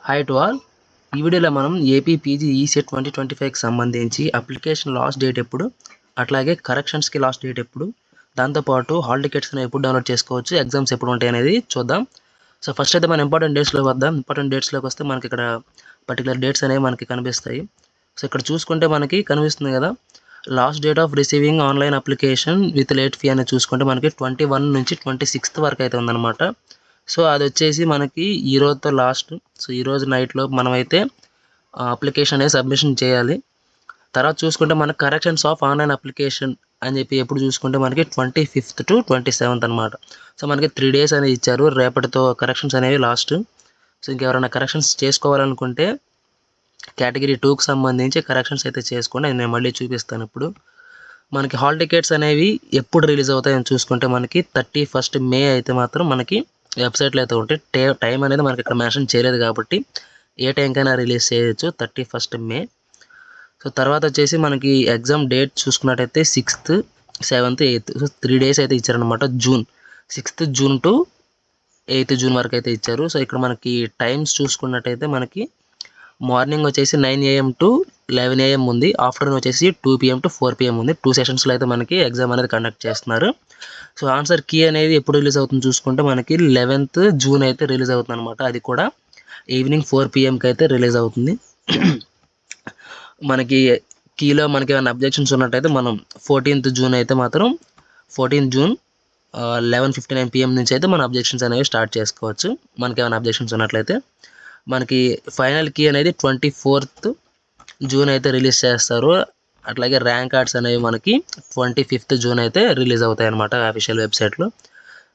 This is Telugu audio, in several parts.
Hi to all. ఈ వీడియోలో మనం ఏపీ పీజీ ఈసెట్ 2025కి సంబంధించి అప్లికేషన్ లాస్ట్ డేట్ ఎప్పుడు, అట్లాగే కరెక్షన్స్కి లాస్ట్ డేట్ ఎప్పుడు, దాంతోపాటు హాల్ టికెట్స్ ఎప్పుడు డౌన్లోడ్ చేసుకోవచ్చు, ఎగ్జామ్స్ ఎప్పుడు ఉంటాయి అనేది చూద్దాం. సో ఫస్ట్ అయితే మనం ఇంపార్టెంట్ డేట్స్లోకి వద్దాం. ఇంపార్టెంట్ డేట్స్లోకి వస్తే మనకి ఇక్కడ పర్టికులర్ డేట్స్ అనేవి మనకి కనిపిస్తాయి. సో ఇక్కడ చూసుకుంటే మనకి కనిపిస్తుంది కదా, last date of receiving online application with late fee అనేది చూసుకుంటే మనకి 21 నుంచి 26 వరకు అయితే ఉందన్నమాట. సో అది వచ్చేసి మనకి ఈ రోజుతో లాస్ట్. సో ఈరోజు నైట్లో మనమైతే అప్లికేషన్ అనేది సబ్మిషన్ చేయాలి. తర్వాత చూసుకుంటే మనకి కరెక్షన్స్ ఆఫ్ ఆన్లైన్ అప్లికేషన్ అని చెప్పి ఎప్పుడు చూసుకుంటే మనకి 25th to 27th అనమాట. సో మనకి 3 days అనేది ఇచ్చారు. రేపటితో కరెక్షన్స్ అనేవి లాస్ట్. సో ఇంకెవరైనా కరెక్షన్స్ చేసుకోవాలనుకుంటే కేటగిరీ 2కి సంబంధించి కరెక్షన్స్ అయితే చేసుకోండి. అది నేను మళ్ళీ చూపిస్తాను. ఇప్పుడు మనకి హాల్ టికెట్స్ అనేవి ఎప్పుడు రిలీజ్ అవుతాయని చూసుకుంటే మనకి 31st May అయితే మాత్రం మనకి వెబ్సైట్లో అయితే ఉంటాయి. టైం అనేది మనకి ఇక్కడ మెన్షన్ చేయలేదు కాబట్టి ఏ టైంకైనా రిలీజ్ చేయొచ్చు, 31st May. సో తర్వాత వచ్చేసి మనకి ఎగ్జామ్ డేట్ చూసుకున్నట్టయితే 6th, 7th, 8th. So 3 days అయితే ఇచ్చారనమాట. June 6th June to 8th June వరకు అయితే ఇచ్చారు. సో ఇక్కడ మనకి టైమ్స్ చూసుకున్నట్టయితే మనకి మార్నింగ్ వచ్చేసి 9 AM to 11 AM ఉంది. ఆఫ్టర్నూన్ వచ్చేసి 2 PM to 4 PM ఉంది. 2 సెషన్స్లో అయితే మనకి ఎగ్జామ్ అనేది కండక్ట్ చేస్తున్నారు. సో ఆన్సర్ కీ అనేది ఎప్పుడు రిలీజ్ అవుతుంది చూసుకుంటే మనకి 11th June అయితే రిలీజ్ అవుతుంది అనమాట. అది కూడా ఈవినింగ్ 4 PMకి అయితే రిలీజ్ అవుతుంది. మనకి కీలో మనకి ఏమైనా అబ్జెక్షన్స్ ఉన్నట్టయితే మనం 14th June అయితే మాత్రం 14th June 11:59 PM నుంచి అయితే మన అబ్జెక్షన్స్ అనేవి స్టార్ట్ చేసుకోవచ్చు. మనకి ఏమైనా అబ్జెక్షన్స్ ఉన్నట్లయితే మనకి ఫైనల్ కీ అనేది 24th June అయితే రిలీజ్ చేస్తారు. అట్లాగే ర్యాంక్ కార్డ్స్ అనేవి మనకి 25th June అయితే రిలీజ్ అవుతాయి అన్నమాట అఫీషియల్ వెబ్సైట్లో.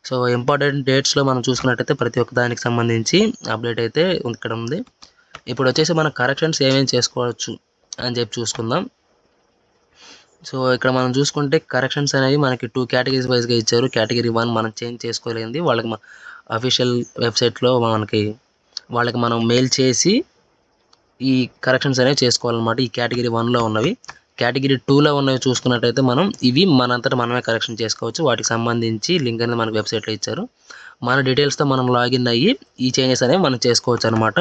సో ఇంపార్టెంట్ డేట్స్లో మనం చూసుకున్నట్టయితే ప్రతి ఒక్క దానికి సంబంధించి అప్డేట్ అయితే ఇక్కడ ఉంది. ఇప్పుడు వచ్చేసి మన కరెక్షన్స్ ఏమేమి చేసుకోవచ్చు అని చెప్పి చూసుకుందాం. సో ఇక్కడ మనం చూసుకుంటే కరెక్షన్స్ అనేవి మనకి 2 కేటగిరీస్ వైజ్గా ఇచ్చారు. కేటగిరీ 1 మనం చేంజ్ చేసుకోలేంది, వాళ్ళకి అఫీషియల్ వెబ్సైట్లో వాళ్ళకి మనం మెయిల్ చేసి ఈ కరెక్షన్స్ అనేవి చేసుకోవాలన్నమాట. ఈ కేటగిరీ 1లో ఉన్నవి. కేటగిరీ 2లో ఉన్నవి చూసుకున్నట్టయితే మనం ఇవి మనంతటా మనమే కరెక్షన్ చేసుకోవచ్చు. వాటికి సంబంధించి లింక్ అనేది మనకి వెబ్సైట్లో ఇచ్చారు. మన డీటెయిల్స్తో మనం లాగిన్ అయ్యి ఈ చేంజెస్ అనేవి మనం చేసుకోవచ్చు అనమాట.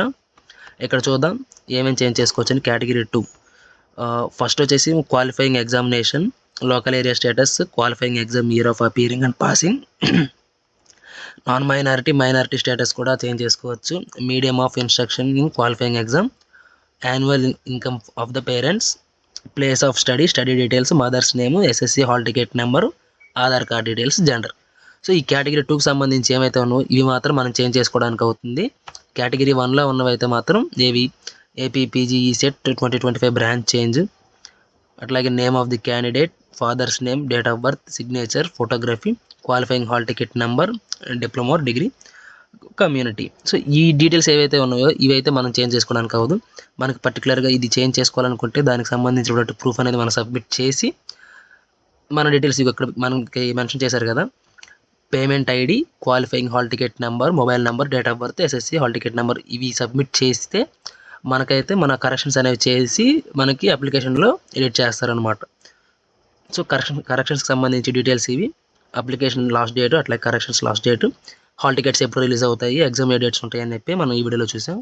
ఇక్కడ చూద్దాం ఏమేమి చేంజ్ చేసుకోవచ్చు అని. కేటగిరీ 2 ఫస్ట్ వచ్చేసి qualifying examination, local area status, qualifying exam year of appearing and passing, non minority status కూడా చేంజ్ చేసుకోవచ్చు. Medium of instruction in qualifying exam, annual income of the parents, place of study details, mother's name, SSC hall ticket number, Aadhaar card details, gender. So ఈ కేటగిరీ 2కి సంబంధించి ఏమైతే ఉన్నాయో ఇవి మాత్రం మనం చేంజ్ చేసుకోవడానికి అవుతుంది. కేటగిరీ 1లో ఉన్నవి అయితే మాత్రం ఏవి AP PG ECET 2025 branch change, అట్లాగే name of the candidate, father's name, date of birth, signature, photography, qualifying hall ticket number, diploma degree, community. So ఈ డీటెయిల్స్ ఏవైతే ఉన్నాయో ఇవైతే మనం చేంజ్ చేసుకోవడానికి అవ్వదు. మనకి పర్టికులర్గా ఇది చేంజ్ చేసుకోవాలనుకుంటే దానికి సంబంధించినటువంటి ప్రూఫ్ అనేది మనం సబ్మిట్ చేసి మన డీటెయిల్స్ ఇక్కడ మనకి మెన్షన్ చేశారు కదా, payment ID, qualifying hall ticket number, mobile number, date of birth, SSC hall ticket number, ఇవి సబ్మిట్ చేస్తే మనకైతే మన కరెక్షన్స్ అనేవి చేసి మనకి అప్లికేషన్లో ఎడిట్ చేస్తారనమాట. సో కరెక్షన్స్కి సంబంధించి డీటెయిల్స్ ఇవి. అప్లికేషన్ లాస్ట్ డేట్, అట్లాగే corrections last date, hall tickets ఎప్పుడు రిలీజ్ అవుతాయి, ఎగ్జామ్ ఏ డేట్స్ ఉంటాయి అని చెప్పి మనం ఈ వీడియోలో చూసాం.